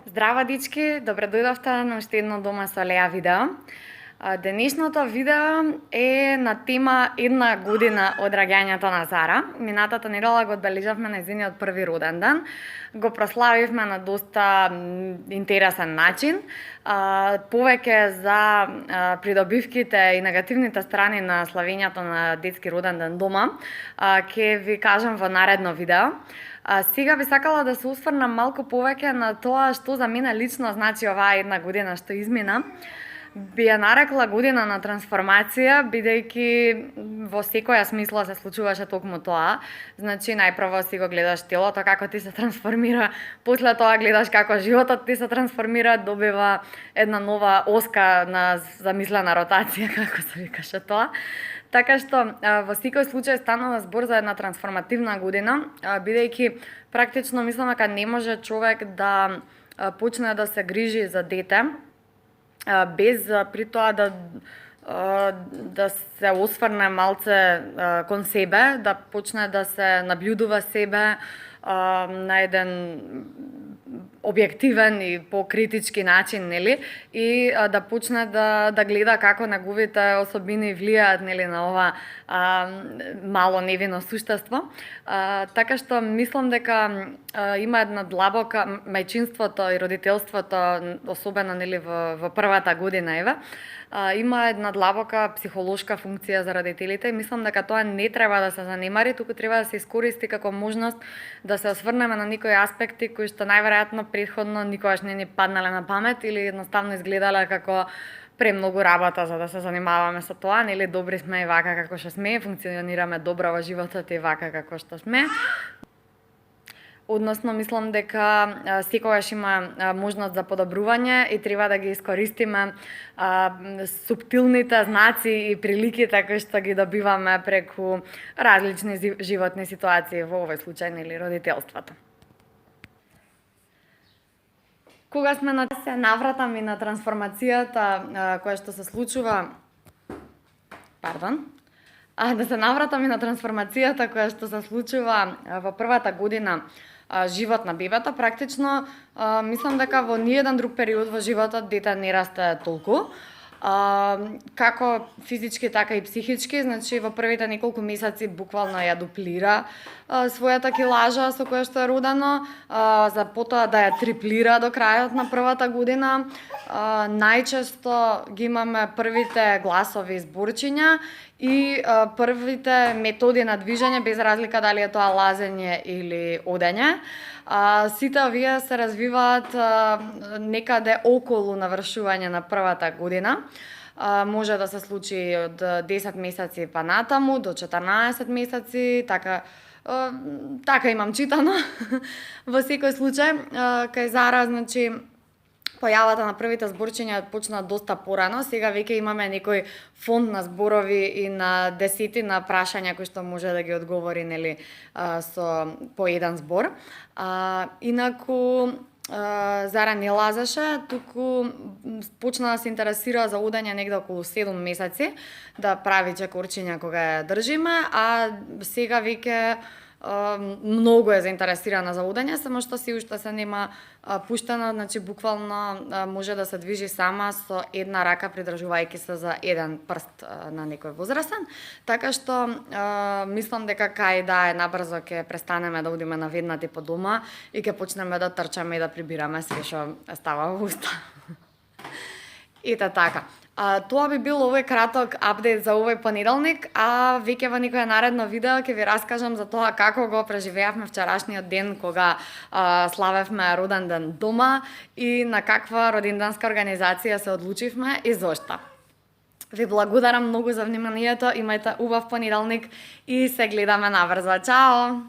Здраво, дички! Добре дојдовте на уште едно Дома со Леа видео. Денешното видео е на тема една година од раѓањето на Зара. Минатата недела го одбележавме нејзиниот први роден ден. Го прославивме на доста интересен начин. Повеќе за придобивките и негативните страни на славењето на детски роден ден дома ќе ви кажам во наредно видео. Сега би сакала да се осврнам малку повеќе на тоа што за мене лично значи оваа една година што измина. Би ја нарекла година на трансформација, бидејќи во секоја смисла се случуваше токму тоа. Значи, најпрво си го гледаш телото како ти се трансформира, после тоа гледаш како животот ти се трансформира, добива една нова оска на замислена ротација, како се викаше тоа. Така што во секој случај станува збор за една трансформативна година, бидејќи практично мислам дека не може човек да почне да се грижи за дете без при тоа да се осврне малце кон себе, да почне да се наблюдува себе на еден објективен и покритички начин, нели? И да почне да гледа како неговите особини влијаат, нели, на ова мало невино суштество. Така што мислам дека има една длабока мајчинството и родителството, особено, нели, во првата година, еве, има една длабока психолошка функција за родителите и мислам дека тоа не треба да се занемари, туку треба да се искористи како можност да се осврнеме на некои аспекти кои што најверојатно претходно никогаш не ни паднале на памет или едноставно изгледале како премногу работа за да се занимаваме со тоа, нели, добри сме и вака како што сме, функционираме добро во животот и вака како што сме. Односно, мислам дека секогаш има можност за подобрување и треба да ги искористиме суптилните знаци и приликите кои што ги добиваме преку различни животни ситуации, во овој случај, нели, родителството. Кога сме на се навратам и на трансформацијата која што се случува, да се навратам и на трансформацијата која што се случува во првата година живот на бебето, практично мислам дека во ниеден друг период во животот дете не расте толку. Како физички, така и психички, значи во првите неколку месеци буквално ја дуплира својата килажа со која што е родено, за потоа да ја триплира до крајот на првата година. Најчесто ги имаме првите гласови зборчиња и првите методи на движење, без разлика дали е тоа лазење или одење. Сите овие се развиваат некаде околу навршување на првата година. Може да се случи од 10 месеци па натаму до 14 месеци, така имам читано. Во секој случај, кај Зара, значи, појавата на првите зборчиња почна доста порано. Сега веќе имаме некој фонд на зборови и на десетина прашања кои што може да ги одговори, нели, со по еден збор. Инаку Зара не лазеше, туку почна да се интересира за одење негде околу 7 месеци, да прави чекорчиња кога ја држиме, а сега веќе многу е заинтересирана за одење, само што си уште се нема пуштена, значи буквално може да се движи сама со една рака придржувајќи се за еден прст на некој возрастен. Така што мислам дека кај да е набрзо ќе престанеме да одиме наведнати по дома и ќе почнеме да трчаме и да прибираме све што става во уста. Ете така. Тоа би бил овој краток апдейт за овој понеделник, а веќе во некој наредно видео ќе ви раскажам за тоа како го преживеавме вчерашниот ден кога славевме роден ден дома и на каква роденденска организација се одлучивме и зошто. Ви благодарам многу за вниманието, имајте убав понеделник и се гледаме наврзо. Чао!